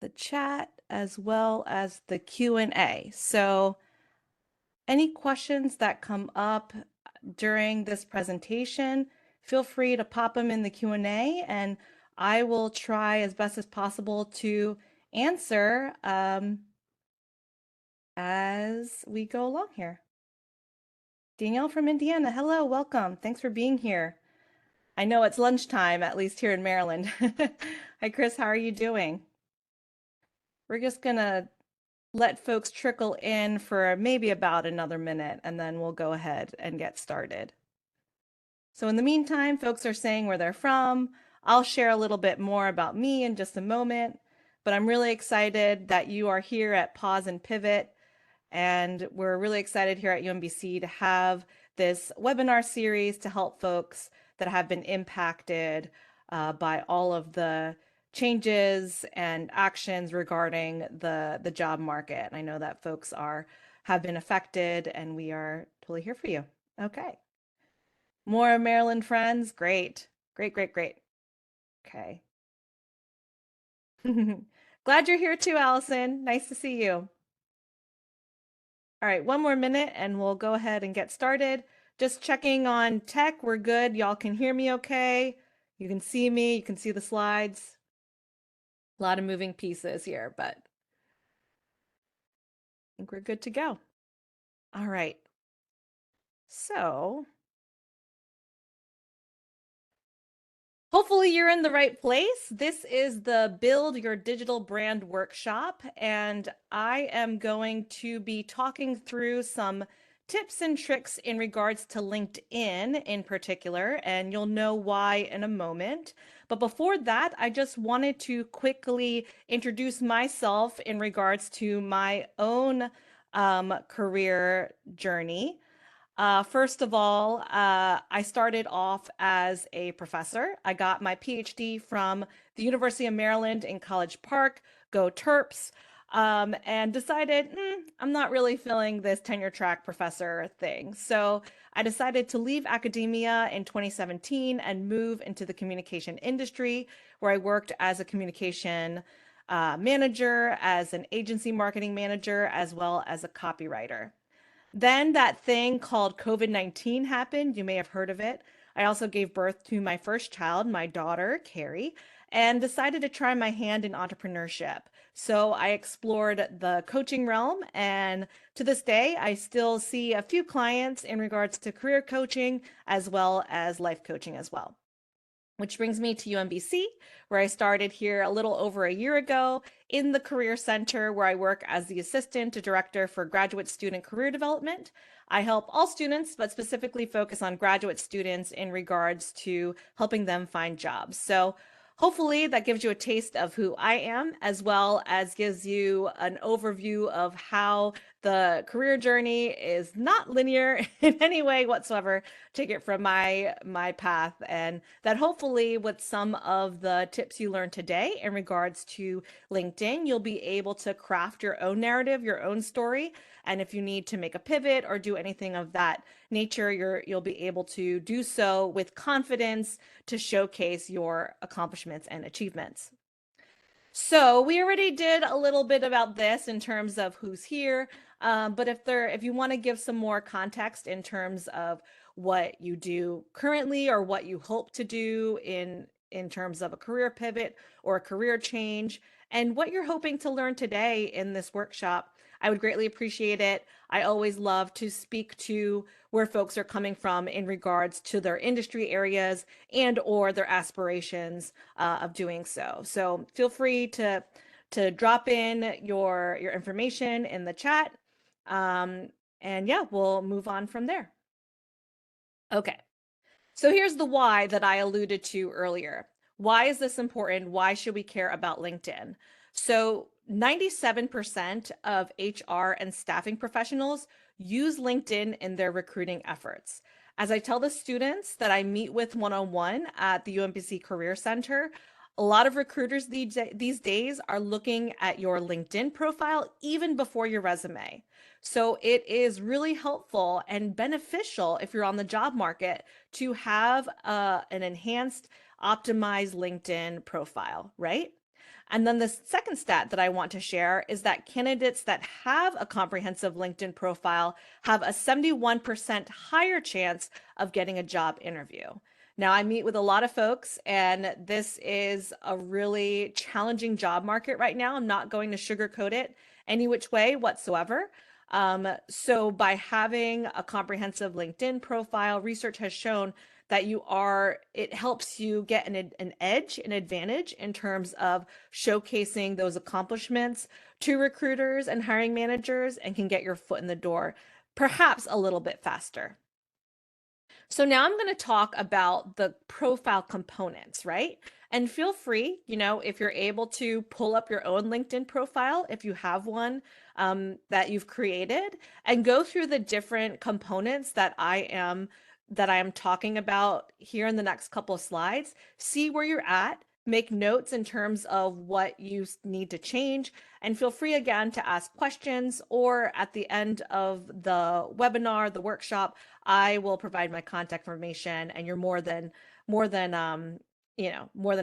the chat as well as the Q&A. So any questions that come up during this presentation, feel free to pop them in the Q&A and I will try as best as possible to answer as we go along here. Danielle from Indiana, hello, welcome. Thanks for being here. I know it's lunchtime, at least here in Maryland. Hi, Chris, how are you doing? We're just gonna let folks trickle in for maybe about another minute, and then we'll go ahead and get started. So in the meantime, folks are saying where they're from. I'll share a little bit more about me in just a moment, but I'm really excited that you are here at Pause and Pivot. And we're really excited here at UMBC to have this webinar series to help folks that have been impacted by all of the changes and actions regarding the job market. And I know that folks have been affected and we are totally here for you. Okay. More Maryland friends. Great. Great, great, great. Okay. Glad you're here too, Allison. Nice to see you. All right, one more minute and we'll go ahead and get started. Just checking on tech. We're good. Y'all can hear me okay. You can see me. You can see the slides. A lot of moving pieces here, but I think we're good to go. All right. So hopefully you're in the right place. This is the Build Your Digital Brand workshop, and I am going to be talking through some tips and tricks in regards to LinkedIn in particular, and you'll know why in a moment. But before that, I just wanted to quickly introduce myself in regards to my own career journey. First of all, I started off as a professor. I got my PhD from the University of Maryland in College Park, go Terps, and decided I'm not really feeling this tenure track professor thing. So I decided to leave academia in 2017 and move into the communication industry, where I worked as a communication manager, as an agency marketing manager, as well as a copywriter. Then that thing called COVID-19 happened. You may have heard of it. I also gave birth to my first child, my daughter, Carrie, and decided to try my hand in entrepreneurship. So I explored the coaching realm, and to this day, I still see a few clients in regards to career coaching as well as life coaching as well. Which brings me to UMBC, where I started here a little over a year ago in the Career Center, where I work as the Assistant Director for Graduate Student Career Development. I help all students, but specifically focus on graduate students in regards to helping them find jobs. So hopefully that gives you a taste of who I am, as well as gives you an overview of how the career journey is not linear in any way whatsoever. Take it from my path, and that hopefully with some of the tips you learned today in regards to LinkedIn, you'll be able to craft your own narrative, your own story. And if you need to make a pivot or do anything of that nature, you'll be able to do so with confidence to showcase your accomplishments and achievements. So we already did a little bit about this in terms of who's here, but if you want to give some more context in terms of what you do currently or what you hope to do in terms of a career pivot or a career change, and what you're hoping to learn today in this workshop, I would greatly appreciate it. I always love to speak to where folks are coming from in regards to their industry areas and or their aspirations of doing so. So feel free to drop in your information in the chat. And yeah, we'll move on from there. Okay. So here's the why that I alluded to earlier. Why is this important? Why should we care about LinkedIn? So 97% of HR and staffing professionals use LinkedIn in their recruiting efforts. As I tell the students that I meet with one-on-one at the UMBC Career Center, a lot of recruiters these days are looking at your LinkedIn profile even before your resume. So it is really helpful and beneficial if you're on the job market to have an enhanced, optimized LinkedIn profile, right? And then the second stat that I want to share is that candidates that have a comprehensive LinkedIn profile have a 71% higher chance of getting a job interview. Now, I meet with a lot of folks, and this is a really challenging job market right now. I'm not going to sugarcoat it any which way whatsoever. So by having a comprehensive LinkedIn profile, research has shown that it helps you get an edge, an advantage in terms of showcasing those accomplishments to recruiters and hiring managers, and can get your foot in the door perhaps a little bit faster. So now I'm going to talk about the profile components, right? And feel free, if you're able to pull up your own LinkedIn profile, if you have one that you've created, and go through the different components that I am talking about here in the next couple of slides. See where you're at, make notes in terms of what you need to change, and feel free again to ask questions, or at the end of the webinar, the workshop, I will provide my contact information, and you're more than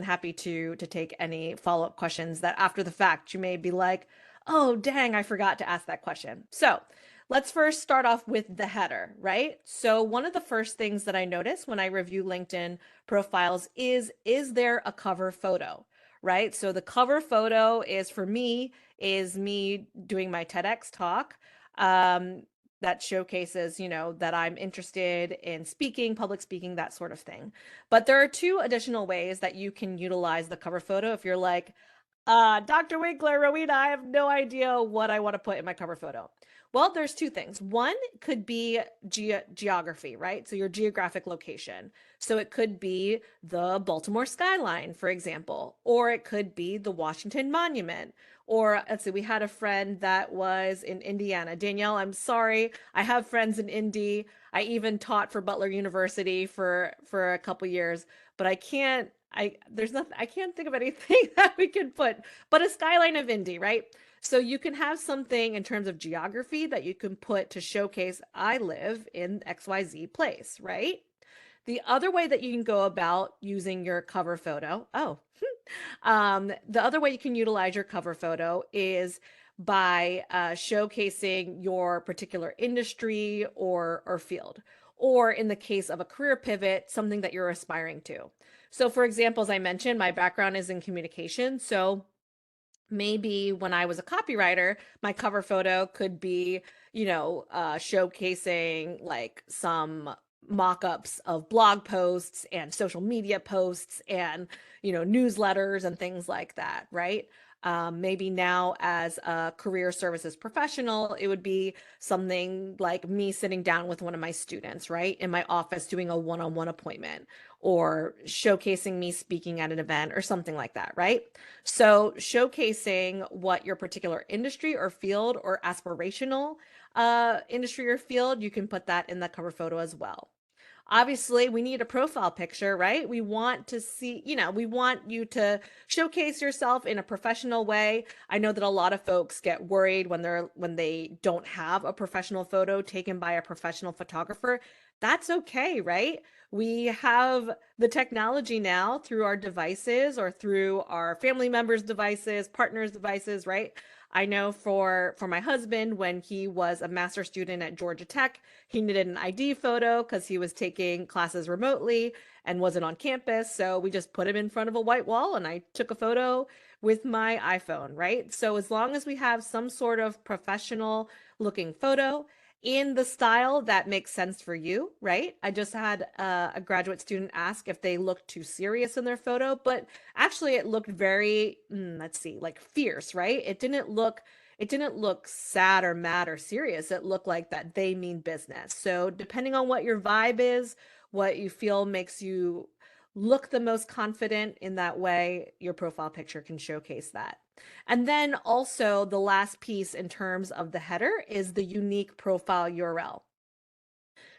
happy to take any follow-up questions that after the fact you may be like, oh, dang, I forgot to ask that question. So let's first start off with the header, right? So one of the first things that I notice when I review LinkedIn profiles is there a cover photo, right? So the cover photo is me doing my TEDx talk. That showcases, that I'm interested in speaking, public speaking, that sort of thing. But there are two additional ways that you can utilize the cover photo if you're like, Dr. Winkler, Rowena, I have no idea what I want to put in my cover photo. Well, there's two things. One could be geography, right? So your geographic location. So it could be the Baltimore skyline, for example, or it could be the Washington Monument. Or let's see, we had a friend that was in Indiana. Danielle, I'm sorry. I have friends in Indy. I even taught for Butler University for a couple years, but I can't think of anything that we could put, but a skyline of Indy, right? So you can have something in terms of geography that you can put to showcase I live in XYZ place, right? The other way that you can go about using your cover photo, the other way you can utilize your cover photo is by showcasing your particular industry or field, or in the case of a career pivot, something that you're aspiring to. So for example, as I mentioned, my background is in communication. So maybe when I was a copywriter, my cover photo could be, showcasing like some mock-ups of blog posts and social media posts and, newsletters and things like that, right? Maybe now as a career services professional, it would be something like me sitting down with one of my students, right, in my office doing a one-on-one appointment, or showcasing me speaking at an event or something like that, right? So showcasing what your particular industry or field or aspirational industry or field, you can put that in the cover photo as well. Obviously, we need a profile picture, right? We want to see, we want you to showcase yourself in a professional way. I know that a lot of folks get worried when they don't have a professional photo taken by a professional photographer. That's okay, right? We have the technology now through our devices or through our family members' devices, partners' devices, right? I know for my husband, when he was a master's student at Georgia Tech, he needed an ID photo because he was taking classes remotely and wasn't on campus. So we just put him in front of a white wall and I took a photo with my iPhone, right? So as long as we have some sort of professional looking photo in the style that makes sense for you, right? I just had a graduate student ask if they looked too serious in their photo, but actually it looked very, let's see, like fierce, right? It didn't look sad or mad or serious. It looked like that they mean business. So depending on what your vibe is, what you feel makes you look the most confident in that way, your profile picture can showcase that. And then also the last piece in terms of the header is the unique profile URL.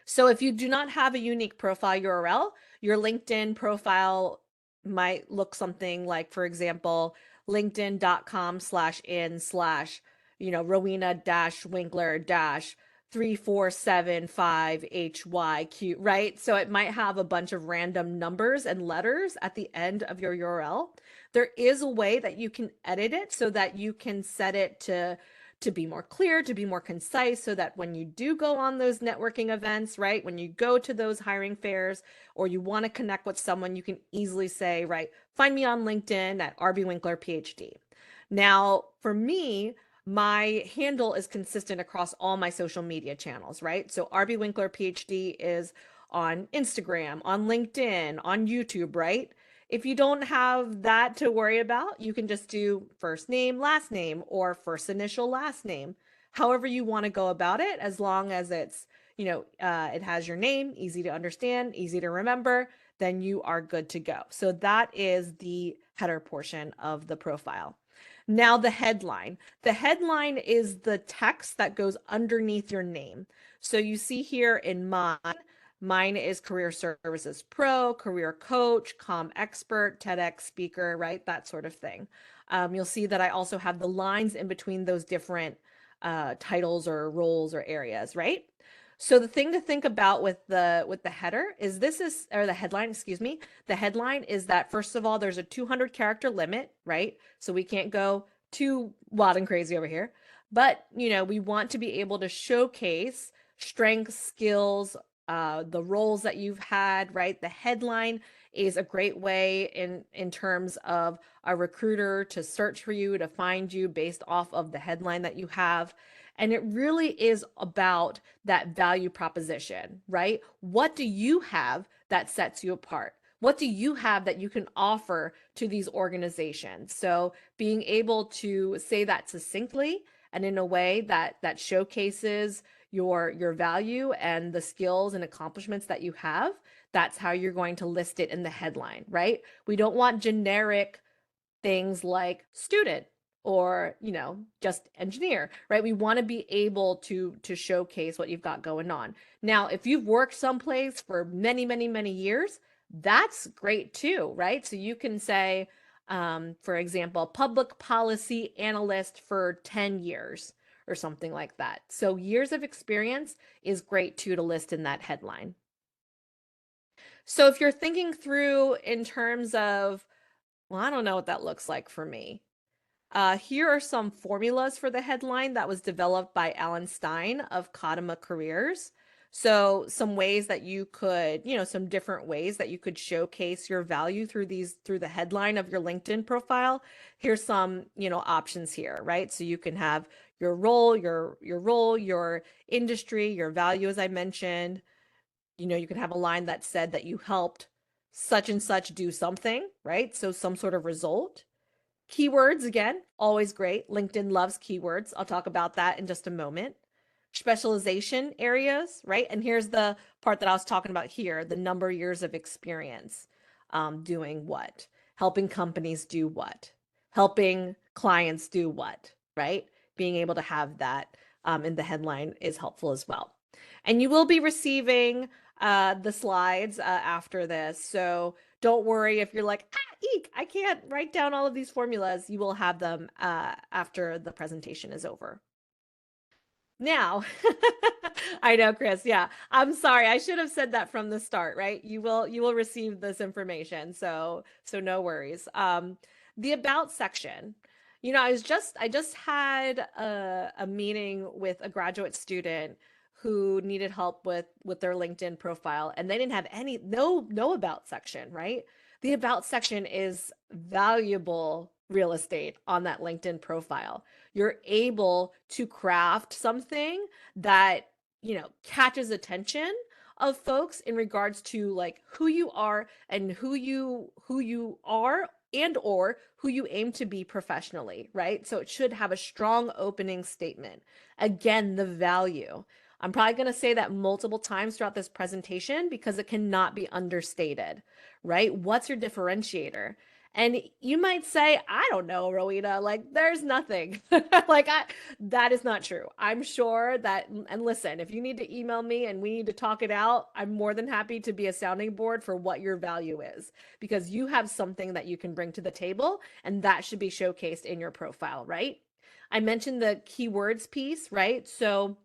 So if you do not have a unique profile URL, your LinkedIn profile might look something like, for example, linkedin.com/in/ Rowena-Winkler- 3475HYQ, right? So it might have a bunch of random numbers and letters at the end of your URL. There is a way that you can edit it so that you can set it to be more clear, to be more concise, so that when you do go on those networking events, right, when you go to those hiring fairs or you want to connect with someone, you can easily say, right, find me on LinkedIn at RB Winkler PhD. Now, for me, my handle is consistent across all my social media channels, right? So RB Winkler PhD is on Instagram, on LinkedIn, on YouTube, right? If you don't have that to worry about, you can just do first name, last name, or first initial, last name, however you want to go about it, as long as it's, it has your name, easy to understand, easy to remember, then you are good to go. So that is the header portion of the profile. Now, the headline. The headline is the text that goes underneath your name. So you see here in mine is Career Services Pro, Career Coach, Com Expert, TEDx Speaker, right? That sort of thing. You'll see that I also have the lines in between those different titles or roles or areas, right? So the thing to think about with the header is or the headline, excuse me. The headline is that, first of all, there's a 200 character limit, right? So we can't go too wild and crazy over here. But, we want to be able to showcase strengths, skills, the roles that you've had, right? The headline is a great way in terms of a recruiter to search for you, to find you based off of the headline that you have. And it really is about that value proposition, right? What do you have that sets you apart? What do you have that you can offer to these organizations? So being able to say that succinctly and in a way that showcases your value and the skills and accomplishments that you have, that's how you're going to list it in the headline, right? We don't want generic things like student or just engineer, right? We want to be able to showcase what you've got going on. Now, if you've worked someplace for many, many, many years, that's great too, right? So you can say, for example, public policy analyst for 10 years or something like that. So years of experience is great too to list in that headline. So if you're thinking through in terms of, well, I don't know what that looks like for me. Here are some formulas for the headline that was developed by Alan Stein of Kadima Careers. So some ways that you could, some different ways that you could showcase your value through the headline of your LinkedIn profile. Here's some, options here, right? So you can have your role, your industry, your value, as I mentioned. You could have a line that said that you helped such and such do something, right? So some sort of result. Keywords, again, always great. LinkedIn loves keywords. I'll talk about that in just a moment. Specialization areas, right? And here's the part that I was talking about here, the number of years of experience doing what, helping companies do what, helping clients do what, right? Being able to have that in the headline is helpful as well. And you will be receiving the slides after this. So don't worry if you're like, eek, I can't write down all of these formulas. You will have them after the presentation is over. Now, I know, Chris. Yeah, I'm sorry. I should have said that from the start, right? You will receive this information, so no worries. The about section. I just had a meeting with a graduate student who needed help with their LinkedIn profile, and they didn't have no about section, right? The about section is valuable real estate on that LinkedIn profile. You're able to craft something that, catches attention of folks in regards to like who you are and who you are and or who you aim to be professionally, right? So it should have a strong opening statement. Again, the value. I'm probably going to say that multiple times throughout this presentation because it cannot be understated, right? What's your differentiator? And you might say, I don't know, Rowena, like there's nothing. That is not true. I'm sure that, and listen, if you need to email me and we need to talk it out, I'm more than happy to be a sounding board for what your value is because you have something that you can bring to the table and that should be showcased in your profile, right? I mentioned the keywords piece, right? So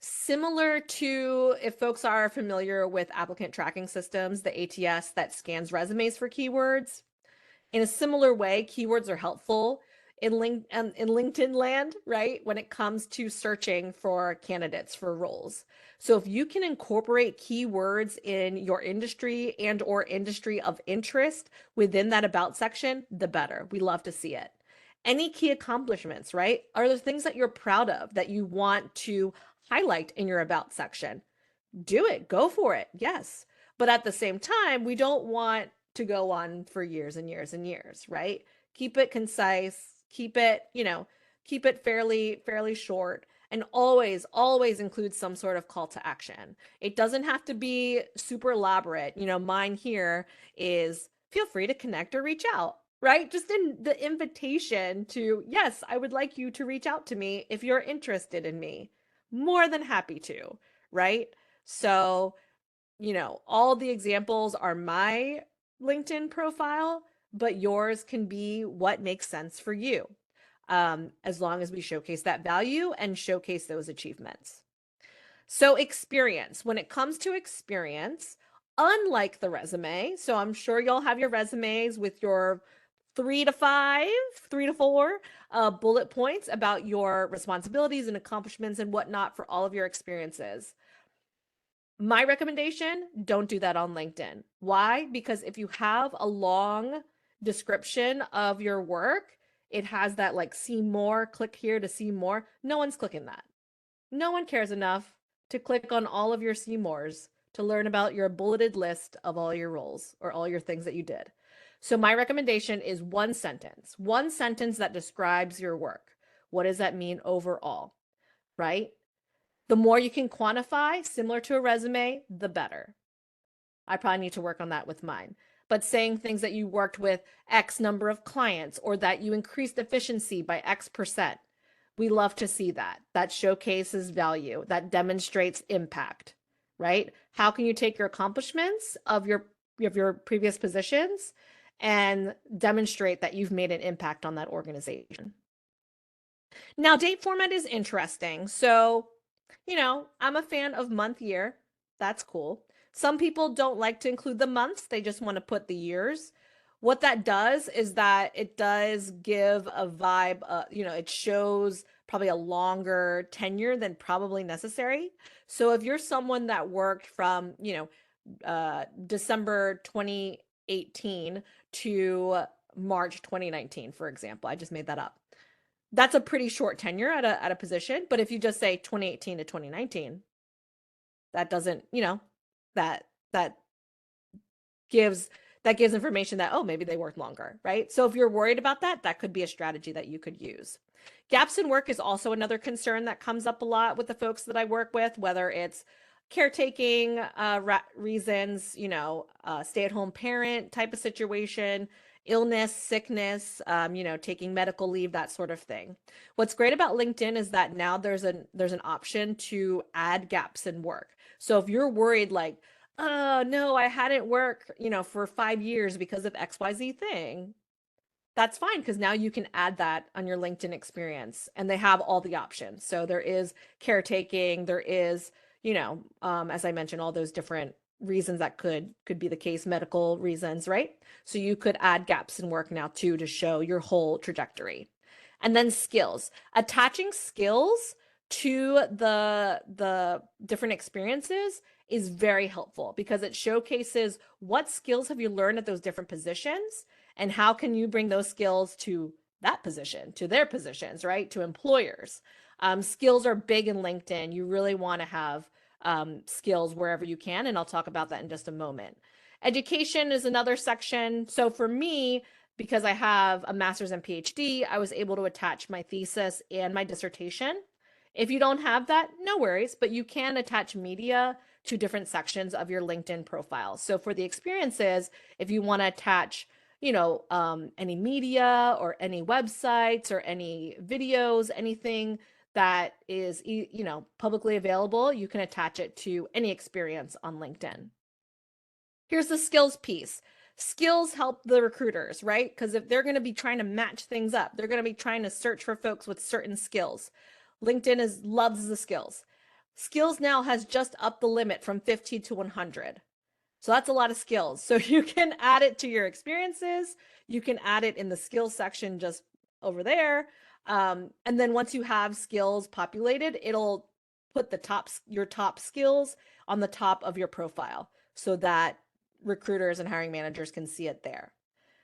similar to if folks are familiar with applicant tracking systems, the ATS that scans resumes for keywords, In a similar way, keywords are helpful in LinkedIn land, right? When it comes to searching for candidates for roles. So if you can incorporate keywords in your industry and or industry of interest within that about section, the better. We love to see it. Any key accomplishments, right? Are there things that you're proud of that you want to highlight in your about section? Do it, go for it. Yes. But at the same time, we don't want to go on for years and years and years, right? Keep it concise, keep it, keep it fairly short, and always include some sort of call to action. It doesn't have to be super elaborate. Mine here is feel free to connect or reach out, right? Just in the invitation to, yes, I would like you to reach out to me if you're interested in me. More than happy to, right? So, all the examples are my LinkedIn profile, but yours can be what makes sense for you, as long as we showcase that value and showcase those achievements. So, experience. When it comes to experience, unlike the resume, so I'm sure you'll have your resumes with your 3 to 4 bullet points about your responsibilities and accomplishments and whatnot for all of your experiences. My recommendation, don't do that on LinkedIn. Why? Because if you have a long description of your work, it has that like see more, click here to see more. No one's clicking that. No one cares enough to click on all of your see mores to learn about your bulleted list of all your roles or all your things that you did. So my recommendation is one sentence that describes your work. What does that mean overall? Right? The more you can quantify, similar to a resume, the better. I probably need to work on that with mine. But saying things that you worked with X number of clients or that you increased efficiency by X%, we love to see that. That showcases value, that demonstrates impact, right? How can you take your accomplishments of your previous positions and demonstrate that you've made an impact on that organization? Now, date format is interesting. So, I'm a fan of month year. That's cool. Some people don't like to include the months, they just want to put the years. What that does is that it does give a vibe, it shows probably a longer tenure than probably necessary. So if you're someone that worked from, December 2018 to March 2019, for example, I just made that up. That's a pretty short tenure at a position. But if you just say 2018 to 2019, that doesn't, that that gives information that, oh, maybe they worked longer, right? So if you're worried about that, that could be a strategy that you could use. Gaps in work is also another concern that comes up a lot with the folks that I work with, whether it's caretaking reasons, stay-at-home parent type of situation, illness, sickness, taking medical leave, that sort of thing. What's great about LinkedIn is that now there's an option to add gaps in work. So if you're worried like, oh no, I hadn't worked, for 5 years because of XYZ thing, that's fine because now you can add that on your LinkedIn experience and they have all the options. So there is caretaking, there is, as I mentioned, all those different reasons that could be the case, medical reasons, right? So you could add gaps in work now too to show your whole trajectory. And then skills, attaching skills to the different experiences is very helpful because it showcases what skills have you learned at those different positions and how can you bring those skills to that position, to their positions, right? To employers. Skills are big in LinkedIn. You really want to have skills wherever you can, and I'll talk about that in just a moment. Education is another section. So for me, because I have a master's and PhD, I was able to attach my thesis and my dissertation. If you don't have that, no worries, but you can attach media to different sections of your LinkedIn profile. So for the experiences, if you want to attach, any media or any websites or any videos, anything that is, publicly available, you can attach it to any experience on LinkedIn. Here's the skills piece. Skills help the recruiters, right? Because if they're going to be trying to match things up, they're going to be trying to search for folks with certain skills. LinkedIn loves the skills. Skills now has just upped the limit from 50 to 100. So that's a lot of skills. So you can add it to your experiences. You can add it in the skills section just over there. And then once you have skills populated, it'll put your top skills on the top of your profile so that recruiters and hiring managers can see it there.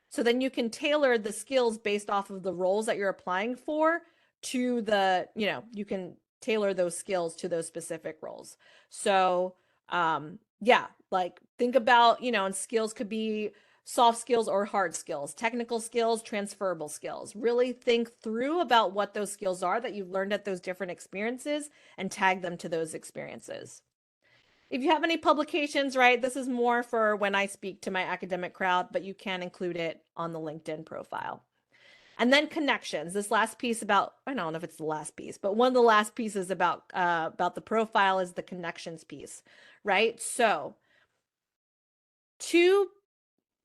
So then you can tailor the skills based off of the roles that you're applying for to you can tailor those skills to those specific roles. So, yeah, like think about, and skills could be soft skills or hard skills, technical skills, transferable skills. Really think through about what those skills are that you've learned at those different experiences and tag them to those experiences. If you have any publications, right, this is more for when I speak to my academic crowd, but you can include it on the LinkedIn profile. And then connections. This last piece about, I don't know if it's the last piece, but one of the last pieces about the profile is the connections piece, right? So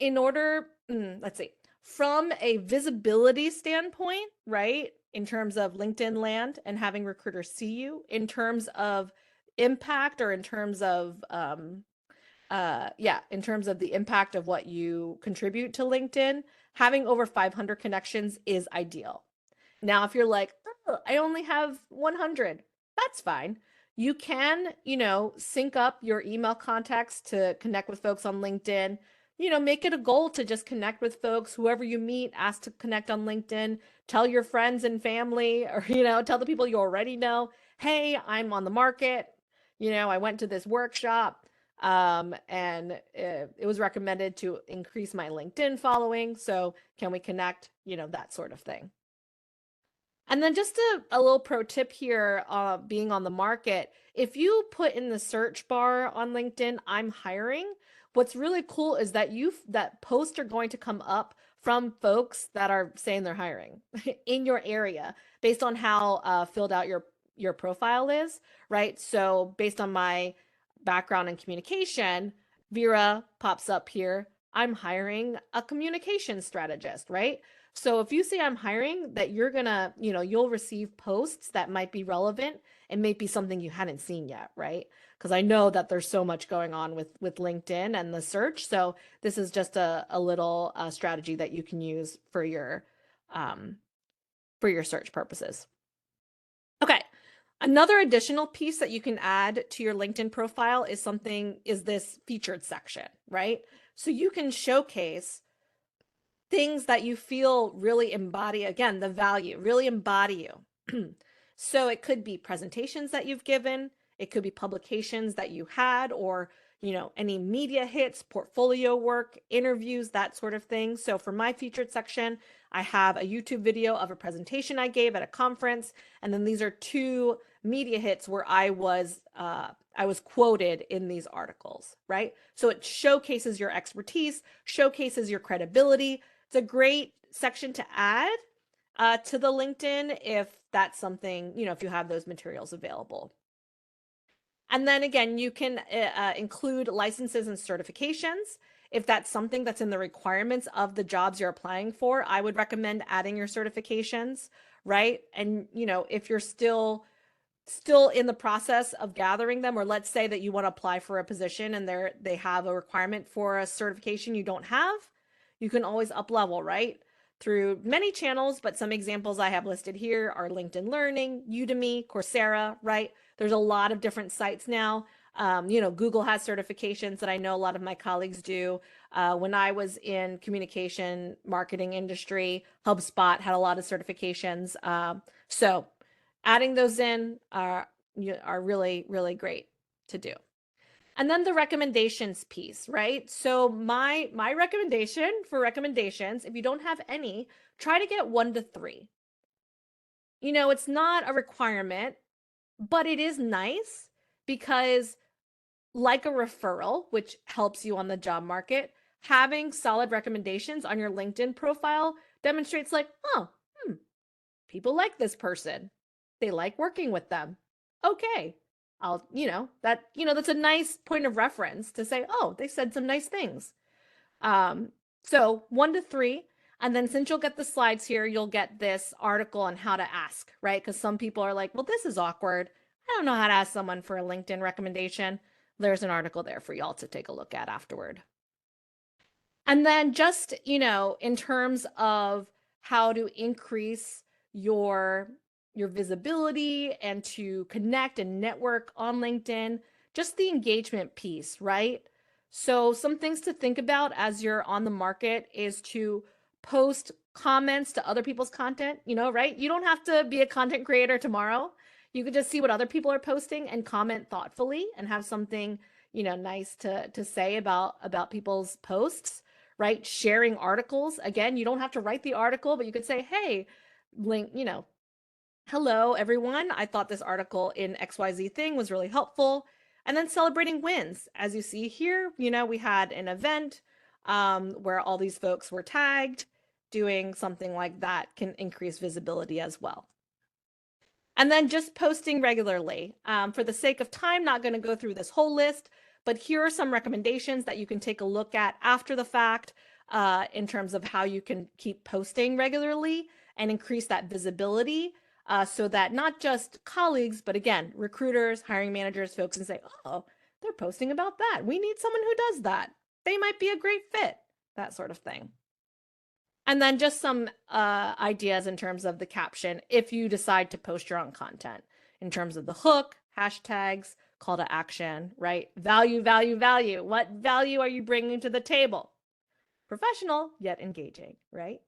let's see, from a visibility standpoint, right, in terms of LinkedIn land and having recruiters see you, in terms of impact or in terms of in terms of the impact of what you contribute to LinkedIn, having over 500 connections is ideal. Now, if you're like, oh, I only have 100, that's fine. You can, sync up your email contacts to connect with folks on LinkedIn. Make it a goal to just connect with folks. Whoever you meet, ask to connect on LinkedIn. Tell your friends and family, or, tell the people you already know, hey, I'm on the market. I went to this workshop and it was recommended to increase my LinkedIn following. So can we connect? That sort of thing. And then just a little pro tip here, being on the market, if you put in the search bar on LinkedIn, I'm hiring, what's really cool is that that posts are going to come up from folks that are saying they're hiring in your area based on how filled out your profile is, right? So based on my background in communication, Vera pops up here. I'm hiring a communication strategist, right? So if you say I'm hiring, that you're gonna, you'll receive posts that might be relevant and may be something you hadn't seen yet, right? Because I know that there's so much going on with LinkedIn and the search. So this is just a little strategy that you can use um, for your search purposes. Okay. Another additional piece that you can add to your LinkedIn profile is this featured section, right? So you can showcase things that you feel really embody, again, the value, really embody you. So it could be presentations that you've given, it could be publications that you had, or any media hits, portfolio work, interviews, that sort of thing. So for my featured section, I have a YouTube video of a presentation I gave at a conference, and then these are two media hits where I was quoted in these articles, right? So it showcases your expertise, showcases your credibility. It's a great section to add to the LinkedIn if that's something, if you have those materials available. And then again, you can include licenses and certifications. If that's something that's in the requirements of the jobs you're applying for, I would recommend adding your certifications, right? And, if you're still in the process of gathering them, or let's say that you want to apply for a position and they have a requirement for a certification you don't have, you can always up level, right? Through many channels, but some examples I have listed here are LinkedIn Learning, Udemy, Coursera, right? There's a lot of different sites now. Google has certifications that I know a lot of my colleagues do. When I was in communication marketing industry, HubSpot had a lot of certifications. So adding those in are really, really great to do. And then the recommendations piece, right? So my recommendation for recommendations, if you don't have any, try to get 1 to 3. It's not a requirement, but it is nice because, like a referral, which helps you on the job market, having solid recommendations on your LinkedIn profile demonstrates like, oh, people like this person. They like working with them. Okay. That's a nice point of reference to say, oh, they said some nice things. So 1 to 3. And then since you'll get the slides here, you'll get this article on how to ask, right? Because some people are like, well, this is awkward. I don't know how to ask someone for a LinkedIn recommendation. there's an article there for y'all to take a look at afterward. And then just, in terms of how to increase your your visibility and to connect and network on LinkedIn, just the engagement piece, right? So some things to think about as you're on the market is to post comments to other people's content, right? You don't have to be a content creator tomorrow. You could just see what other people are posting and comment thoughtfully and have something, nice to say about people's posts, right? Sharing articles. Again, you don't have to write the article, but you could say, hey, link, hello, everyone. I thought this article in XYZ thing was really helpful. And then celebrating wins. As you see here, we had an event where all these folks were tagged. Doing something like that can increase visibility as well. And then just posting regularly. For the sake of time, not going to go through this whole list, but here are some recommendations that you can take a look at after the fact in terms of how you can keep posting regularly and increase that visibility so that not just colleagues, but again, recruiters, hiring managers, folks can say, oh, they're posting about that. We need someone who does that. They might be a great fit, that sort of thing. And then just some ideas in terms of the caption if you decide to post your own content in terms of the hook, hashtags, call to action, right? Value, value, value. What value are you bringing to the table? Professional, yet engaging, right?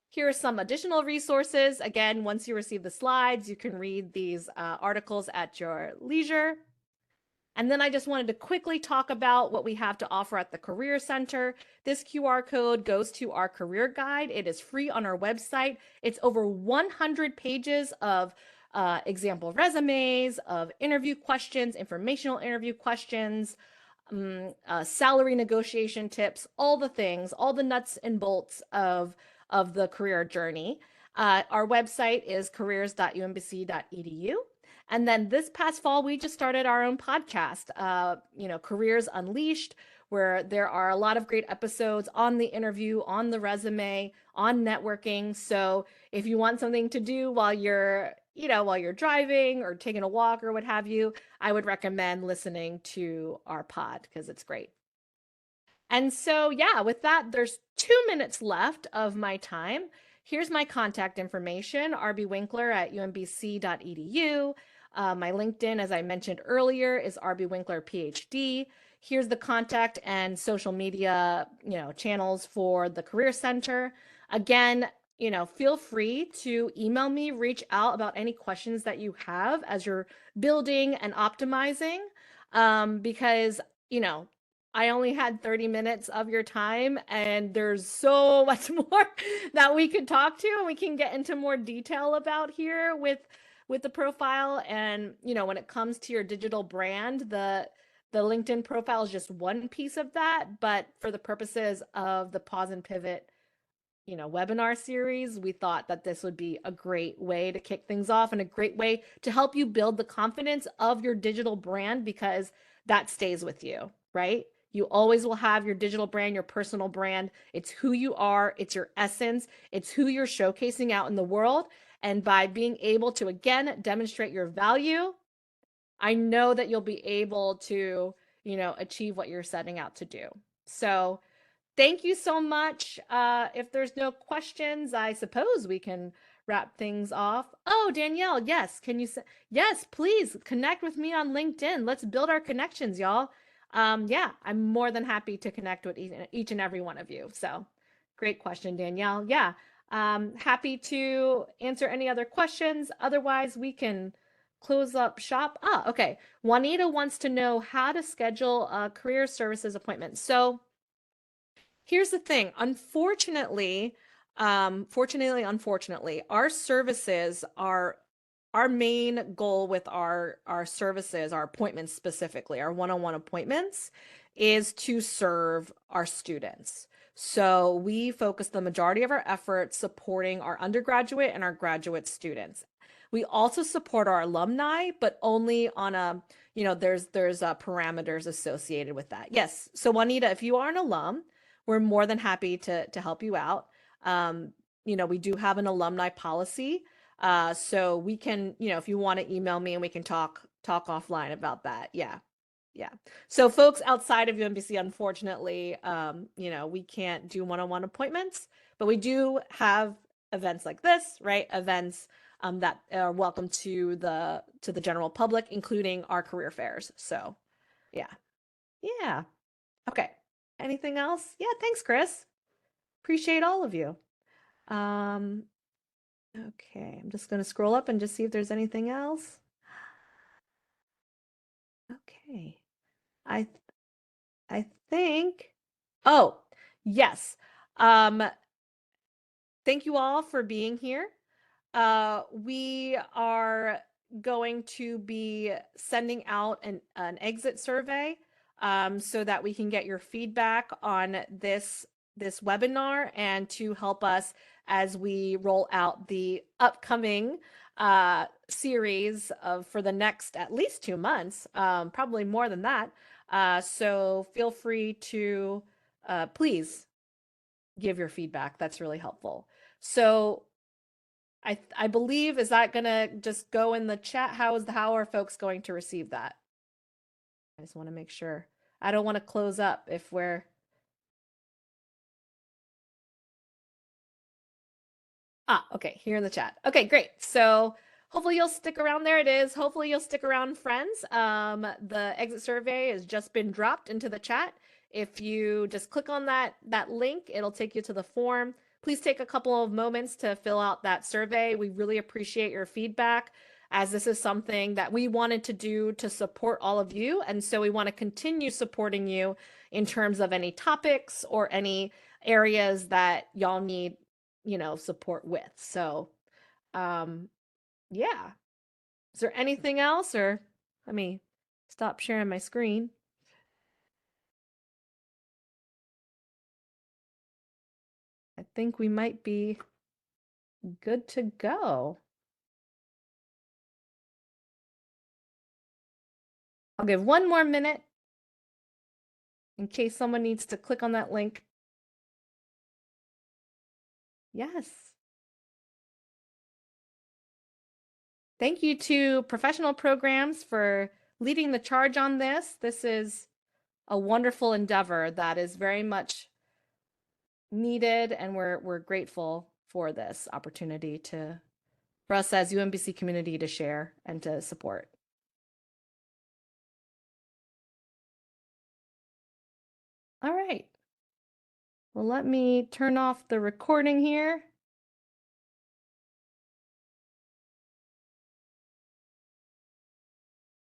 Here are some additional resources. Again, once you receive the slides, you can read these articles at your leisure. And then I just wanted to quickly talk about what we have to offer at the Career Center. This QR code goes to our career guide. It is free on our website. It's over 100 pages of example resumes, of interview questions, informational interview questions, salary negotiation tips, all the things, all the nuts and bolts of the career journey. Our website is careers.umbc.edu. And then this past fall, we just started our own podcast, Careers Unleashed, where there are a lot of great episodes on the interview, on the resume, on networking. So if you want something to do while you're driving or taking a walk or what have you, I would recommend listening to our pod because it's great. And so, yeah, with that, there's 2 minutes left of my time. Here's my contact information, rbwinkler@umbc.edu. My LinkedIn, as I mentioned earlier, is rbwinkler PhD. Here's the contact and social media, channels for the Career Center. Again, feel free to email me, reach out about any questions that you have as you're building and optimizing, because, I only had 30 minutes of your time and there's so much more that we could talk to and we can get into more detail about here with the profile. And, when it comes to your digital brand, the LinkedIn profile is just one piece of that. But for the purposes of the Pause and Pivot, webinar series, we thought that this would be a great way to kick things off and a great way to help you build the confidence of your digital brand because that stays with you, right? You always will have your digital brand, your personal brand. It's who you are, it's your essence, it's who you're showcasing out in the world. And by being able to, again, demonstrate your value, I know that you'll be able to, achieve what you're setting out to do. So, thank you so much. If there's no questions, I suppose we can wrap things off. Oh, Danielle, yes. Can you say, yes, please connect with me on LinkedIn. Let's build our connections, y'all. Yeah, I'm more than happy to connect with each and every one of you. So great question, Danielle. Yeah, happy to answer any other questions. Otherwise, we can close up shop. Okay. Juanita wants to know how to schedule a career services appointment. So here's the thing. Unfortunately, unfortunately, our services are our main goal with our services, our appointments specifically, our one-on-one appointments, is to serve our students. So we focus the majority of our efforts supporting our undergraduate and our graduate students. We also support our alumni, but only on there's parameters associated with that. Yes. So Juanita, if you are an alum, we're more than happy to help you out. We do have an alumni policy. So we can, if you want to email me and we can talk offline about that. Yeah. Yeah. So folks outside of UMBC, unfortunately, we can't do one-on-one appointments, but we do have events like this, right? Events that are welcome to the general public, including our career fairs. So, yeah. Yeah. Okay. Anything else? Yeah, thanks, Chris. Appreciate all of you. Um, okay, I'm just going to scroll up and just see if there's anything else. Okay. I I think oh, yes. Um, thank you all for being here. We are going to be sending out an exit survey so that we can get your feedback on this webinar and to help us as we roll out the upcoming series of for the next at least 2 months, probably more than that. So feel free to please give your feedback. That's really helpful. So I believe, is that gonna just go in the chat? How are folks going to receive that? I just want to make sure. I don't want to close up if we're okay, here in the chat. Okay, great. So hopefully you'll stick around. There it is. Hopefully you'll stick around, friends. The exit survey has just been dropped into the chat. If you just click on that link, it'll take you to the form. Please take a couple of moments to fill out that survey. We really appreciate your feedback, as this is something that we wanted to do to support all of you. And so we want to continue supporting you in terms of any topics or any areas that y'all need support with. So, yeah. Is there anything else, or let me stop sharing my screen? I think we might be good to go. I'll give one more minute in case someone needs to click on that link. Yes. Thank you to Professional Programs for leading the charge on this. This is a wonderful endeavor that is very much needed, and we're grateful for this opportunity for us as UMBC community to share and to support. All right. Well, let me turn off the recording here.